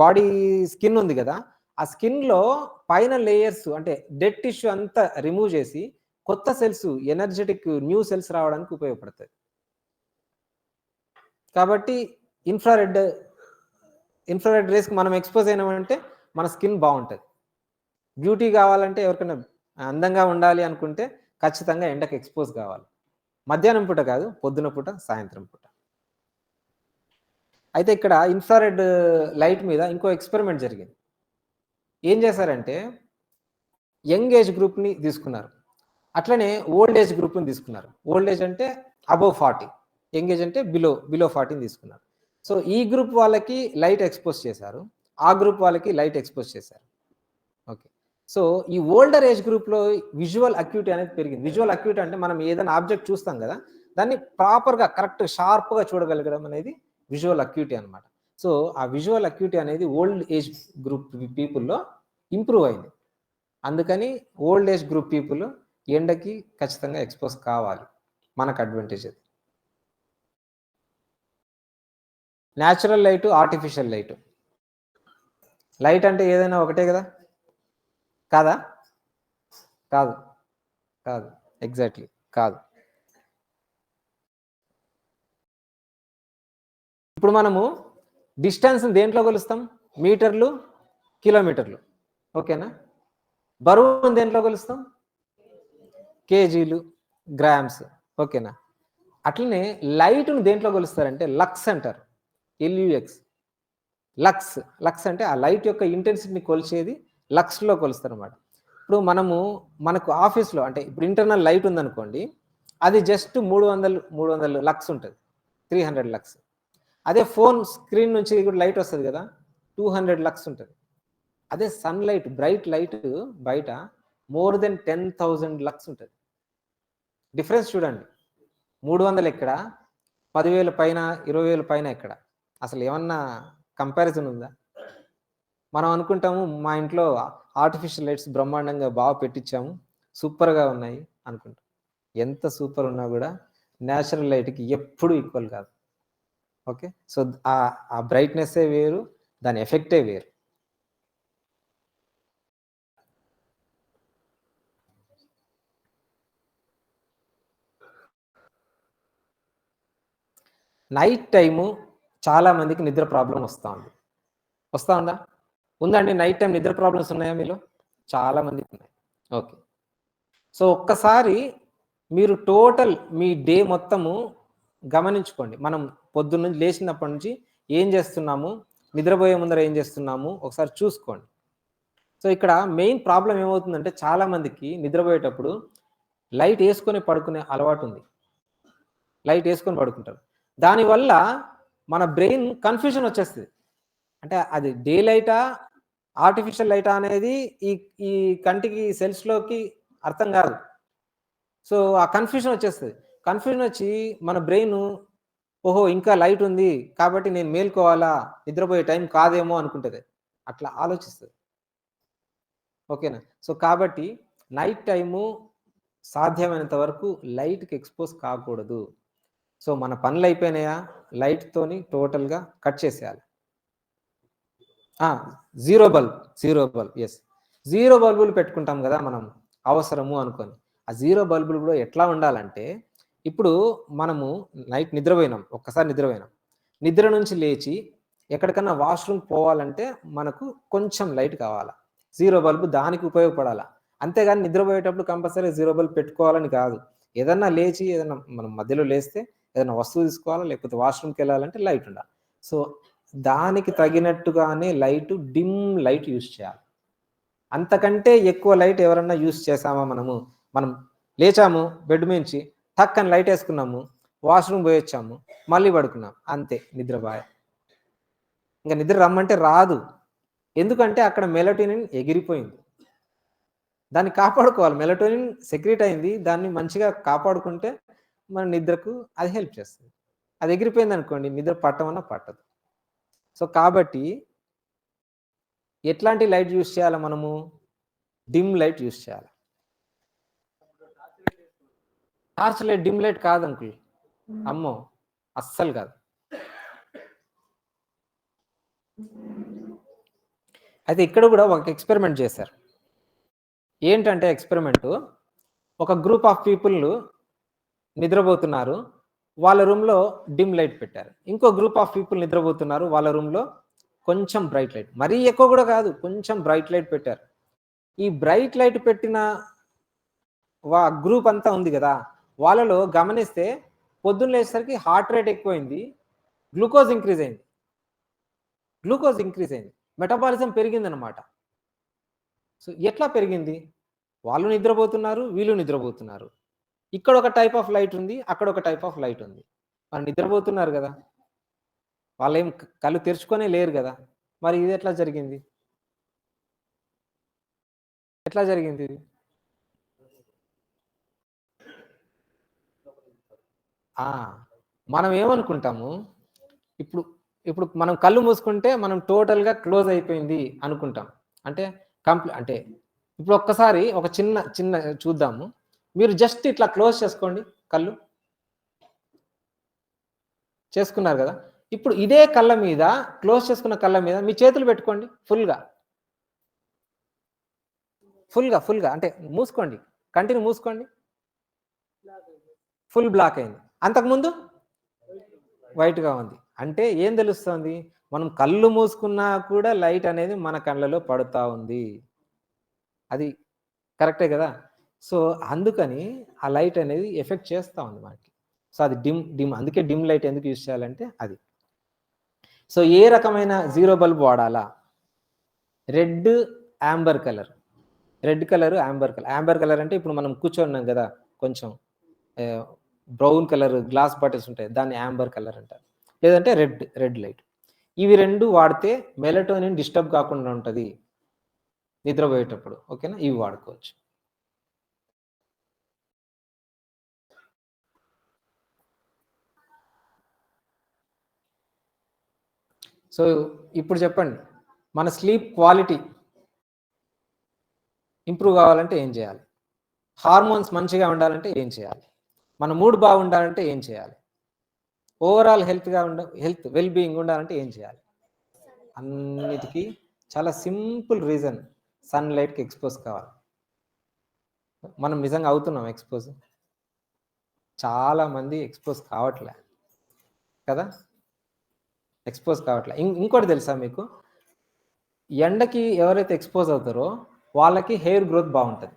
[SPEAKER 1] బాడీ స్కిన్ ఉంది గదా! ఆ స్కిన్‌లో పైన లేయర్స్ అంటే డెడ్ టిష్యూ అంతా రిమూవ్ చేసి, కొత్త సెల్స్ ఎనర్జిటిక్ న్యూ సెల్స్ రావడానికి ఉపయోగపడతది. కాబట్టి ఇన్‌ఫ్రారెడ్ ఇన్‌ఫ్రారెడ్ రేస్‌కి మనం ఎక్స్‌పోజ్ అయినామంటే మన స్కిన్ బావుంటది. బ్యూటీ గావాలంటే ఎవరికైనా అందంగా ఉండాలి అనుకుంటే ఖచ్చితంగా ఎండకి ఎక్స్‌పోజ్ గావాలి. మధ్యాహ్నం పూట కాదు, పొద్దున పూట, సాయంత్రం పూట. అయితే ఇక్కడ ఇన్‌ఫ్రారెడ్ లైట్ మీద ఇంకో ఎక్స్‌పెరిమెంట్ జరిగింది. ఏం చేశారంటే యంగ్ ఏజ్ గ్రూప్‌ని తీసుకున్నారు. అట్లనే ఓల్డ్ ఏజ్ గ్రూప్‌ని తీసుకున్నారు. ఓల్డ్ ఏజ్ అంటే అబోవ్ 40. యంగ్ ఏజ్ అంటే బిలో 40ని తీసుకున్నారు. సో, ఈ గ్రూప్ వాళ్ళకి లైట్ ఎక్స్‌పోజ్ చేశారు. ఆ గ్రూప్ వాళ్ళకి లైట్ ఎక్స్‌పోజ్ చేశారు. ఓకే. సో, ఈ ఓల్డర్ ఏజ్ గ్రూప్‌లో విజువల్ అక్యూటీ అనేది పెరిగింది. విజువల్ అక్యూటీ అంటే మనం ఏదైనా ఆబ్జెక్ట్ చూస్తాం గదా! దాన్ని ప్రాపర్‌గా కరెక్ట్ షార్ప్‌గా చూడగలగడం అనేది విజువల్ అక్యూటీ అన్నమాట. సో, ఆ విజువల్ అక్యూటీ అనేది ఓల్డ్ ఏజ్ గ్రూప్ పీపుల్‌లో ఇంప్రూవ్ అయింది. అందుకని ఓల్డ్ ఏజ్ గ్రూప్ పీపుల్ ఎండకి ఖచ్చితంగా ఎక్స్‌పోజ్ కావాలి. మనకు అడ్వాంటేజ్ అది. Natural light, artificial light. Light అంటే ఏదైనా ఒకటే గదా! కాదా? కాదు. కాదు. ఎగ్జాక్ట్‌లీ. కాదు. ఇప్పుడు మనము డిస్టెన్స్‌ని దేంట్లో కొలుస్తాం? మీటర్లు, కిలోమీటర్లు. ఓకేనా? బరువును దేంట్లో కొలుస్తాం? కేజీలు, గ్రామ్స్. ఓకేనా? అట్లనే లైట్‌ని దేంట్లో కొలుస్తారంటే లక్స్ అంటారు. ఎల్‌యుఎక్స్. లక్స్. లక్స్ అంటే ఆ లైట్ యొక్క ఇంటెన్సిటీని కొలిచేది లక్స్‌లో కొలుస్తారనమాట. ఇప్పుడు మనకు ఆఫీస్‌లో అంటే ఇప్పుడు ఇంటర్నల్ లైట్ ఉందనుకోండి. అది జస్ట్ 300 లక్స్ ఉంటది. 300 లక్స్. అదే ఫోన్ స్క్రీన్ నుంచి కూడా లైట్ వస్తది గదా! 200 లక్స్ ఉంటది. అదే సన్‌లైట్ బ్రైట్ లైట్ బయట మోర్ దెన్ 10,000 లక్స్ ఉంటది. డిఫరెన్స్ చూడండి. 300 ఎక్కడ? 10,000 పైన, 20,000 పైన ఎక్కడ? అసలేమన్నా కంపారిజన్ ఉందా? మనం అనుకుంటాము మా ఇంట్లో ఆర్టిఫిషియల్ లైట్స్ బ్రహ్మాండంగా పెట్టించాము. సూపర్‌గా ఉన్నాయి అనుకుంటాం. ఎంత సూపర్ ఉన్నా గూడా నేచురల్ లైట్‌కి ఎప్పుడు ఈక్వల్ కాదు. ఓకే. సో, ఆ బ్రైట్‌నెస్సే వేరు. దాని ఎఫెక్టే వేరు. నైట్ టైము చాలా మందికి నిద్ర ప్రాబ్లమ్ వస్తా ఉంది. వస్తా ఉందా? ఉందా అండి? నైట్ టైమ్ నిద్ర ప్రాబ్లమ్స్ ఉన్నాయా మీలో? చాలా మందికి ఉన్నాయి. ఓకే. సో ఒక్కసారి మీరు టోటల్ మీ డే మొత్తము గమనించుకోండి. మనం పొద్దున్న నుంచి లేచినప్పటి నుంచి ఏం చేస్తున్నాము, నిద్రపోయే ముందర ఏం చేస్తున్నాము ఒకసారి చూసుకోండి. సో ఇక్కడ మెయిన్ ప్రాబ్లమ్ ఏమవుతుందంటే చాలా మందికి నిద్రపోయేటప్పుడు లైట్ యేసుకొని పడుకునే అలవాటుంది. లైట్ యేసుకొని పడుకుంటారు. దానివల్ల మన బ్రెయిన్ కన్‌ఫ్యూజన్ వచ్చేస్తది. అంటే అది డే లైటా? ఆర్టిఫిషియల్ లైటా? అనేది ఈ ఈ కంటికి సెల్స్‌లోకి అర్థం కాదు. సో, ఆ కన్‌ఫ్యూజన్ వచ్చేస్తది. కన్‌ఫ్యూజన్ వచ్చి మన బ్రెయిను ఓహో! ఇంకా లైట్ ఉంది. కాబట్టి నేను మేలుకోవాలా? నిద్రపోయే టైం కాదేమో అనుకుంటది. అట్లా ఆలోచిస్తది. ఓకేనా? సో, కాబట్టి నైట్ టైము సాధ్యమైనంత వరకు లైట్‌కి ఎక్స్‌పోజ్ కాకూడదు. సో, మన పనులయిపోయినాయా? లైట్‌తోని టోటల్‌గా కట్ చేసేయాలి. ఆ! Zero bulb. Zero bulb. Yes. Zero బల్బులు పెట్టుకుంటాం గదా! మనం అవసరము అనుకోని. ఆ జీరో బల్బులు గూడా ఎట్లా ఉండాలంటే, ఇప్పుడు మనము నైట్ నిద్రపోయినాం. ఒక్కసారి నిద్రపోయినాం. నిద్ర నుంచి లేచి ఎక్కడికన్నా వాష్‌రూమ్‌కి పోవాలంటే మనకు కొంచెం లైట్ కావాలా. జీరో బల్బ్ దానికి ఉపయోగపడాలా. అంతేగాని నిద్రపోయేటప్పుడు కంపల్సరీ జీరో బల్బ్ పెట్టుకోవాలని కాదు. ఏదన్నా లేచి ఏదన్నా మనం మధ్యలో లేస్తే ఏదైనా వస్తువు తీసుకోవాలా, లేకపోతే వాష్‌రూమ్‌కెళ్ళాలంటే లైట్ ఉండాలి. సో, దానికి తగినట్టుగానే డిమ్ లైట్ యూజ్ చేయాలి. అంతకంటే ఎక్కువ లైట్ ఎవరన్నా యూజ్ చేశామా మనము? మనం లేచాము బెడ్ మీంచి, టక్కని లైటేసుకున్నాము, వాష్‌రూమ్ పోయొచ్చాము, మళ్ళీ పడుకున్నాం. అంతే నిద్ర పాయె. ఇంక నిద్ర రమ్మంటే రాదు. ఎందుకంటే అక్కడ మెలటోనిన్ ఎగిరిపోయింది. దాన్ని కాపాడుకోవాలి. మెలటోనిన్ సెక్రీట్ అయింది. దాన్ని మంచిగా కాపాడుకుంటే మన నిద్రకు అది హెల్ప్ చేస్తది. అది ఎగిరిపోయిందనుకోండి నిద్ర పట్టమన్నా పట్టదు. సో, కాబట్టి ఎట్లాంటి లైట్ యూజ్ చేయాలా మనము? డిమ్ లైట్ యూజ్ చేయాలి. టార్చ్ లైట్, డిమ్ లైట్ కాదు అంకుల్. అమ్మో! అస్సలు కాదు. అయితే ఇక్కడ గూడా ఒక ఎక్స్‌పెరిమెంట్ చేశారు. ఏంటంటే ఎక్స్‌పెరిమెంటు ఒక గ్రూప్ ఆఫ్ పీపుల్ నిద్రబోతున్నారు. వాళ్ళ రూమ్‌లో డిమ్ లైట్ పెట్టారు. ఇంకో గ్రూప్ ఆఫ్ పీపుల్ నిద్రబోతున్నారు. వాళ్ళ రూమ్‌లో కొంచెం బ్రైట్ లైట్. మరీ ఎక్కువ గూడా కాదు. కొంచెం బ్రైట్ లైట్ పెట్టారు. ఈ బ్రైట్ లైట్ పెట్టిన గ్రూప్ అంతా ఉంది గదా! వాళ్ళలో గమనిస్తే పొద్దున్న లేచేసరికి హార్ట్ రేట్ ఎక్కువైంది. గ్లూకోజ్ ఇంక్రీజ్ అయింది. గ్లూకోజ్ ఇంక్రీజ్ అయింది. మెటబాలిజం పెరిగిందనమాట. సో, ఎట్లా పెరిగింది? వాళ్ళు నిద్రబోతున్నారు. వీళ్ళు నిద్రబోతున్నారు. ఇక్కడ ఒక టైప్ ఆఫ్ లైట్ ఉంది. అక్కడ ఒక టైప్ ఆఫ్ లైట్ ఉంది. వాళ్ళు నిద్రపోతున్నారు గదా! వాళ్ళేం కళ్ళు తెరుచుకొనే లేరు గదా! మరి ఇది ఎట్లా జరిగింది? ఎట్లా జరిగిందిది? ఆ! మనం ఏమనుకుంటాము, ఇప్పుడు ఇప్పుడు మనం కళ్ళు మూసుకుంటే మనం టోటల్‌గా క్లోజ్ అయిపోయింది అనుకుంటాం. అంటే అంటే ఇప్పుడు ఒక్కసారి ఒక చిన్న చూద్దాము. మీరు జస్ట్ ఇట్లా క్లోజ్ చేసుకోండి కళ్ళు. చేసుకున్నారు గదా! ఇప్పుడు ఇదే కళ్ళ మీద క్లోజ్ చేసుకున్న కళ్ళ మీద మీ చేతులు పెట్టుకోండి ఫుల్‌గా. ఫుల్‌గా అంటే మూసుకోండి. కంటిని మూసుకోండి. ఫుల్ బ్లాక్ అయింది. అంతకుముందు వైట్‌గా ఉంది. అంటే ఏం తెలుస్తోంది? మనం కళ్ళు మూసుకున్నా కూడా లైట్ అనేది మన కళ్ళలో పడతా ఉంది. అది కరెక్టే గదా! సో, అందుకని ఆ లైట్ అనేది ఎఫెక్ట్ చేస్తా ఉంది మనకి. సో, అది అందుకే డిమ్ లైట్ ఎందుకు యూజ్ చేయాలంటే అది. సో, ఏ రకమైన జీరో బల్బ్ వాడాలా? Red, Amber colour. Red colour, Amber colour. Amber colour అంటే ఇప్పుడు మనం కూర్చొనున్నాం గదా! కొంచెం ఆహ్, బ్రౌన్ కలర్ గ్లాస్ బాటిల్స్ ఉంటాయి. దాన్ని యాంబర్ కలర్ అంటారు. లేదంటే రెడ్ లైట్. ఇవి 2 వాడితే మెలటోనిన్ డిస్టర్బ్ కాకుండా ఉంటది. నిద్రపోయేటప్పుడు. ఓకేనా? ఇవి వాడుకోవచ్చు. సో, ఇప్పుడు చెప్పండి. మన స్లీప్ క్వాలిటీ ఇంప్రూవ్ కావాలంటే ఏం చేయాలి? హార్మోన్స్ మంచిగా ఉండాలంటే ఏం చేయాలి? మన మూడ్ బాగుండాలంటే ఏం చేయాలి? ఓవరాల్ హెల్త్ వెల్ బీయింగ్ ఉండాలంటే ఏం చేయాలి? అన్నిటికి చాలా సింపుల్ రీజన్ సన్‌లైట్‌కి ఎక్స్‌పోజ్ కావాలి. మనం నిజంగా అవుతున్నాం ఎక్స్‌పోజ్. చాలా మంది ఎక్స్‌పోజ్ కావట్లే. కదా! ఎక్స్‌పోజ్ కావట్లే. ఇంకోటి తెలుసా మీకు? ఎండకి ఎవరైతే ఎక్స్‌పోజ్ అవుతారో వాళ్ళకి హెయిర్ గ్రోత్ బాగుంటుంది.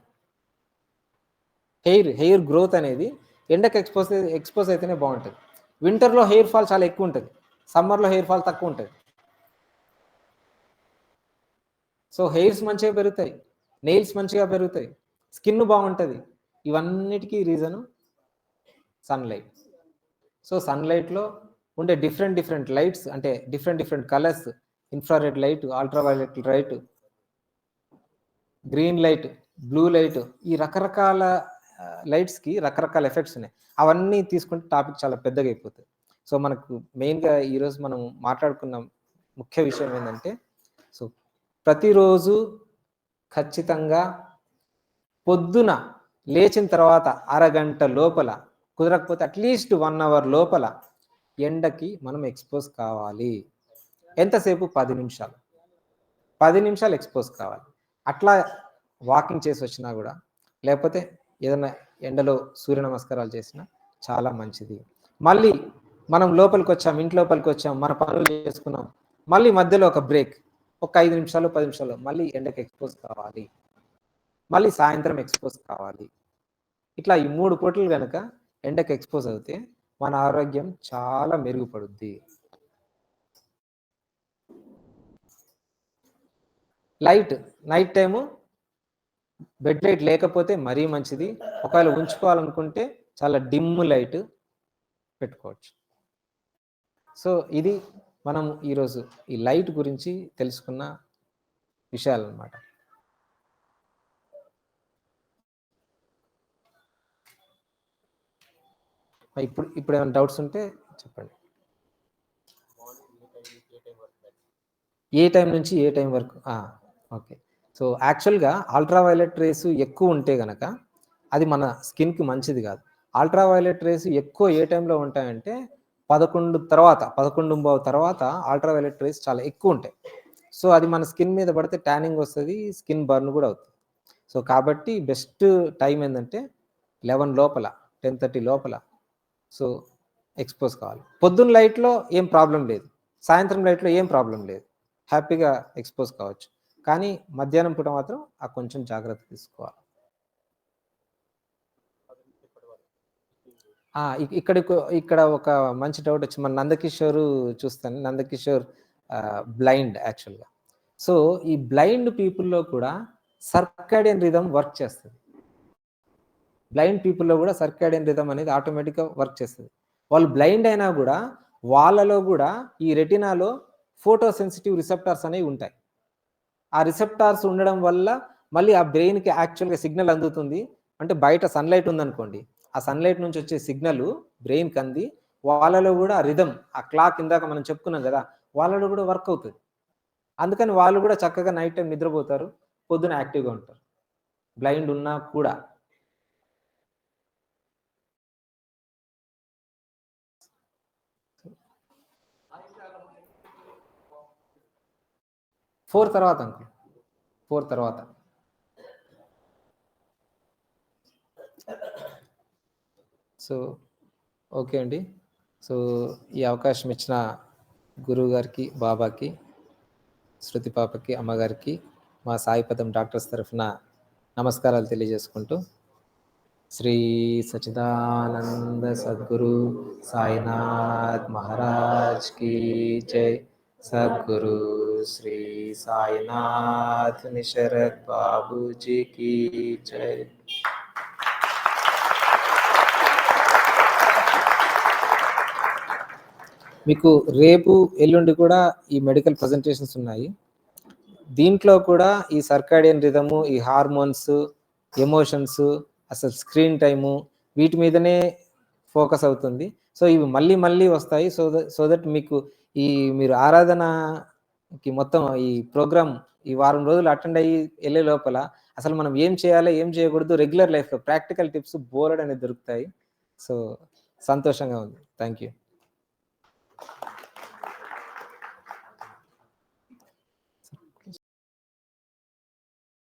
[SPEAKER 1] హెయిర్ గ్రోత్ అనేది ఎండకు ఎక్స్పోజ్ అయితేనే బాగుంటుంది. వింటర్లో హెయిర్ ఫాల్ చాలా ఎక్కువ ఉంటుంది, సమ్మర్లో హెయిర్ ఫాల్ తక్కువ ఉంటుంది. సో హెయిర్స్ మంచిగా పెరుగుతాయి, నెయిల్స్ మంచిగా పెరుగుతాయి, స్కిన్ బాగుంటుంది. ఇవన్నిటికీ రీజను సన్లైట్. సో సన్లైట్లో ఉండే డిఫరెంట్ లైట్స్, అంటే different colours, infrared light, ultraviolet light, green light, blue light, ఈ రకరకాల లైట్స్కి రకరకాల ఎఫెక్ట్స్ ఉన్నాయి. అవన్నీ తీసుకుంటే టాపిక్ చాలా పెద్దగా అయిపోతుంది. సో మనకు మెయిన్గా ఈరోజు మనం మాట్లాడుకున్న ముఖ్య విషయం ఏంటంటే, సో ప్రతిరోజు ఖచ్చితంగా పొద్దున లేచిన తర్వాత అరగంట లోపల, కుదరకపోతే అట్లీస్ట్ 1 అవర్ లోపల ఎండకి మనం ఎక్స్పోజ్ కావాలి. ఎంతసేపు? 10 నిమిషాలు. 10 నిమిషాలు ఎక్స్పోజ్ కావాలి. అట్లా వాకింగ్ చేసి వచ్చినా కూడా, లేకపోతే ఏదైనా ఎండలో సూర్య నమస్కారాలు చేసినా చాలా మంచిది. మళ్ళీ మనం లోపలికి వచ్చాం, ఇంటి లోపలికి వచ్చాం, మన పనులు చేసుకున్నాం, మళ్ళీ మధ్యలో ఒక బ్రేక్, ఒక 5 నిమిషాలు 10 నిమిషాలు మళ్ళీ ఎండకి ఎక్స్పోజ్ కావాలి, మళ్ళీ సాయంత్రం ఎక్స్పోజ్ కావాలి. ఇట్లా ఈ 3 పూటలు కనుక ఎండకి ఎక్స్పోజ్ అవుతే మన ఆరోగ్యం చాలా మెరుగుపడుద్ది. Light, night time bed light లేకపోతే మరీ మంచిది. ఒకవేళ ఉంచుకోవాలనుకుంటే చాలా డిమ్ లైట్ పెట్టుకోవచ్చు. సో ఇది మనం ఈరోజు ఈ లైట్ గురించి తెలుసుకున్న విషయాలన్నమాట. ఇప్పుడు ఏమైనా డౌట్స్ ఉంటే చెప్పండి. ఏ టైం నుంచి ఏ టైం వరకు? ఓకే. సో యాక్చువల్గా అల్ట్రావైలెట్ రేస్ ఎక్కువ ఉంటే కనుక అది మన స్కిన్కి మంచిది కాదు. అల్ట్రావైలెట్ రేస్ ఎక్కువ ఏ టైంలో ఉంటాయంటే 11 తర్వాత అల్ట్రావైలెట్ రేస్ చాలా ఎక్కువ ఉంటాయి. సో అది మన స్కిన్ మీద పడితే ట్యానింగ్ వస్తుంది, స్కిన్ బర్న్ కూడా అవుతుంది. సో కాబట్టి బెస్ట్ టైం ఏంటంటే 11 లోపల, 10:30 లోపల సో ఎక్స్పోజ్ కావాలి. పొద్దున్న లైట్లో ఏం ప్రాబ్లం లేదు, సాయంత్రం లైట్లో ఏం ప్రాబ్లం లేదు, హ్యాపీగా ఎక్స్పోజ్ కావచ్చు. కానీ మధ్యాహ్నం పూట మాత్రం కొంచెం జాగ్రత్త తీసుకోవాలి. ఇక్కడ ఒక మంచి డౌట్ వచ్చి మన నందకిషోర్ చూస్తాను. నందకిషోర్ బ్లైండ్ యాక్చువల్గా. సో ఈ బ్లైండ్ పీపుల్లో కూడా సర్కాడియన్ రిథమ్ వర్క్ చేస్తుంది. బ్లైండ్ పీపుల్లో కూడా సర్కాడియన్ రిథమ్ అనేది ఆటోమేటిక్గా వర్క్ చేస్తుంది. వాళ్ళు బ్లైండ్ అయినా కూడా వాళ్ళలో కూడా ఈ రెటినాలో ఫోటో సెన్సిటివ్ రిసెప్టార్స్ అనేవి ఉంటాయి. ఆ రిసెప్టార్స్ ఉండడం వల్ల మళ్ళీ ఆ బ్రెయిన్కి యాక్చువల్గా సిగ్నల్ అందుతుంది. అంటే బయట సన్లైట్ ఉందనుకోండి, ఆ సన్లైట్ నుంచి వచ్చే సిగ్నల్ బ్రెయిన్కి అంది వాళ్ళలో కూడా రిథమ్, ఆ క్లాక్ ఇందాక మనం చెప్పుకున్నాం కదా, వాళ్ళలో కూడా వర్క్ అవుతుంది. అందుకని వాళ్ళు కూడా చక్కగా నైట్ టైం నిద్రపోతారు, పొద్దున యాక్టివ్గా ఉంటారు, బ్లైండ్ ఉన్నా కూడా. ఫోర్ తర్వాత అంకుల్, 4 తర్వాత. సో ఓకే అండి. సో ఈ అవకాశం ఇచ్చిన గురువు గారికి, బాబాకి, శృతి పాపకి, అమ్మగారికి మా సాయిపదం డాక్టర్స్ తరఫున నమస్కారాలు తెలియజేసుకుంటూ, శ్రీ సచిదానంద సద్గురు సాయినాథ్ మహారాజ్ की जय. सद्गुरु श्री साईनाथ निशरद बाबू जी की जय. మీకు రేపు ఎల్లుండి కూడా ఈ మెడికల్ ప్రజెంటేషన్స్ ఉన్నాయి. దీంట్లో కూడా ఈ సర్కాడియన్ రిథము, ఈ హార్మోన్స్, ఎమోషన్స్, అసలు స్క్రీన్ టైము, వీటి మీదనే ఫోకస్ అవుతుంది. సో ఇవి మళ్ళీ వస్తాయి. సో దట్ మీకు మీరు ఆరాధనకి మొత్తం ఈ ప్రోగ్రామ్ ఈ వారం రోజులు అటెండ్ అయ్యి వెళ్ళే లోపల అసలు మనం ఏం చేయాలో ఏం చేయకూడదు రెగ్యులర్ లైఫ్లో ప్రాక్టికల్ టిప్స్ బోలెడ్ అనేది దొరుకుతాయి. సో సంతోషంగా ఉంది. Thank you.